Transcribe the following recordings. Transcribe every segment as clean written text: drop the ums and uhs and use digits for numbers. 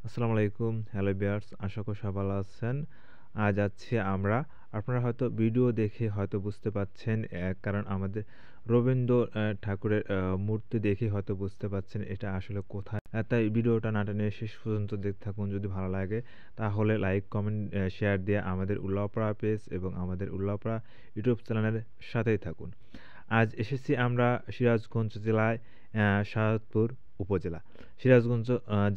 আসসালামু আলাইকুম। Hello viewers, আশা করি সবাই ভালো আছেন। আজ আছি আমরা আপনারা হয়তো ভিডিও দেখে হয়তো বুঝতে পাচ্ছেন কারণ আমাদের রবীন্দ্র ঠাকুরের মূর্তি দেখে হয়তো বুঝতে পাচ্ছেন এটা আসলে কোথায়। তাই ভিডিওটা না টেনে শেষ পর্যন্ত দেখতে থাকুন। যদি ভালো লাগে তাহলে লাইক, কমেন্ট, শেয়ার দিয়ে আমাদের উল্লাপাড়া পেজ এবং আমাদের উল্লাপাড়া ইউটিউব চ্যানেলের সাথেই থাকুন। আজ এসেছি আমরা সিরাজগঞ্জ জেলায় শাহজাদপুর উপজেলা। সিরাজগঞ্জ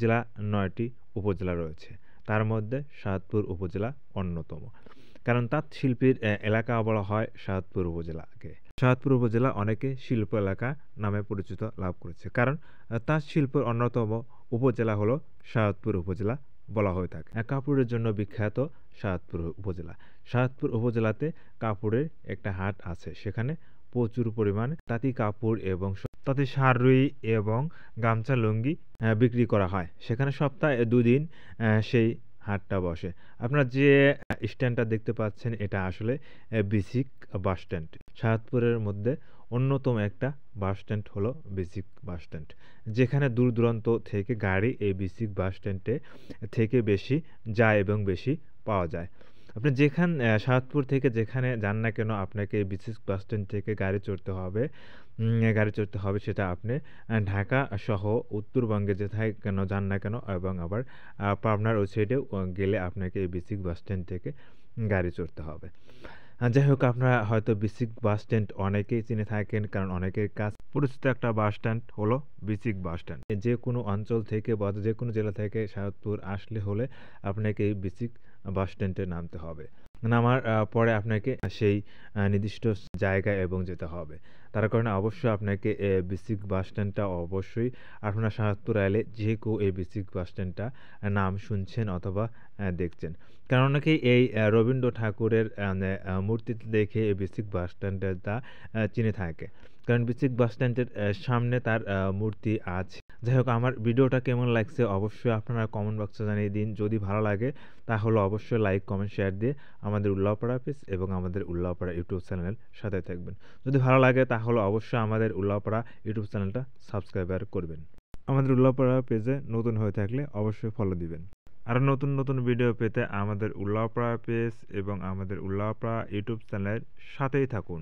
জেলা ৯টি উপজেলা রয়েছে। তার মধ্যে শাহজাদপুর উপজেলা অন্যতম। কারণ তাঁত শিল্পীর এলাকা বলা হয় শাহজাদপুর উপজেলাকে। শাহজাদপুর উপজেলা অনেকে শিল্প এলাকা নামে পরিচিত লাভ করেছে। কারণ তাঁত শিল্পের অন্যতম উপজেলা হলো শাহজাদপুর উপজেলা বলা হয়ে থাকে। কাপড়ের জন্য বিখ্যাত শাহজাদপুর উপজেলা। শাহজাদপুর উপজেলাতে কাপড়ের একটা হাট আছে। সেখানে প্রচুর পরিমাণে তাঁতি কাপড় এবং তাঁতি শাড়ি এবং গামছা লুঙ্গি বিক্রি করা হয়। সেখানে সপ্তাহে ২ দিন সেই হাটটা বসে। আপনারা যে স্ট্যান্ডটা দেখতে পাচ্ছেন এটা আসলে বিসিক বাস স্ট্যান্ড। শাহজাদপুরের মধ্যে অন্যতম একটা বাস স্ট্যান্ড হলো বিসিক বাস স্ট্যান্ড। যেখানে দূর-দূরান্ত থেকে গাড়ি এই বিসিক বাস স্ট্যান্ডে থেকে বেশি যায় এবং বেশি পাওয়া যায়। আপনি শাহজাদপুর থেকে যেখানে যান না কেন আপনাকে এই বিসিক বাস স্ট্যান্ড থেকে গাড়ি চড়তে হবে সেটা আপনি ঢাকা সহ উত্তরবঙ্গে যেথায় কেন যান না কেন এবং আবার পাবনার ওই সাইডেও গেলে আপনাকে এই বিসিক বাস স্ট্যান্ড থেকে গাড়ি চড়তে হবে। যাই হোক আপনারা হয়তো বিসিক বাস স্ট্যান্ড অনেকেই চিনে থাকেন কারণ অনেকের কাছে পরিচিত একটা বাস স্ট্যান্ড হলো বিসিক বাস স্ট্যান্ড। যে কোনো অঞ্চল থেকে বা যে কোনো জেলা থেকে শাহজাদপুর আসলে হলে আপনাকে এই বিসিক বাস স্ট্যান্ডে নামতে হবে। নামার পরে আপনাকে সেই নির্দিষ্ট জায়গায় এবং যেতে হবে। তার কারণে অবশ্যই আপনাকে বিসিক বাস স্ট্যান্ডটা অবশ্যই আপনার শাহজাদপুর এলে যে কেউ এই বিসিক বাস স্ট্যান্ডটা নাম শুনছেন অথবা দেখছেন। কারণ অনেকেই এই রবীন্দ্র ঠাকুরের মূর্তিটি দেখে এই বিসিক বাস স্ট্যান্ডটা চিনে থাকে। কারণ বিসিক বাস স্ট্যান্ডের সামনে তার মূর্তি আছে। যাই হোক আমার ভিডিওটা কেমন লাগছে অবশ্যই আপনারা কমেন্ট বক্সে জানিয়ে দিন। যদি ভালো লাগে তাহলে অবশ্যই লাইক, কমেন্ট, শেয়ার দিয়ে আমাদের উল্লাপাড়া পেজ এবং আমাদের উল্লাপাড়া ইউটিউব চ্যানেলের সাথে থাকবেন। যদি ভালো লাগে তাহলে অবশ্যই আমাদের উল্লাপাড়া ইউটিউব চ্যানেলটা সাবস্ক্রাইবার করবেন। আমাদের উল্লাপাড়া পেজে নতুন হয়ে থাকলে অবশ্যই ফলো দিবেন। আরও নতুন নতুন ভিডিও পেতে আমাদের উল্লাপাড়া পেজ এবং আমাদের উল্লাপাড়া ইউটিউব চ্যানেলের সাথেই থাকুন।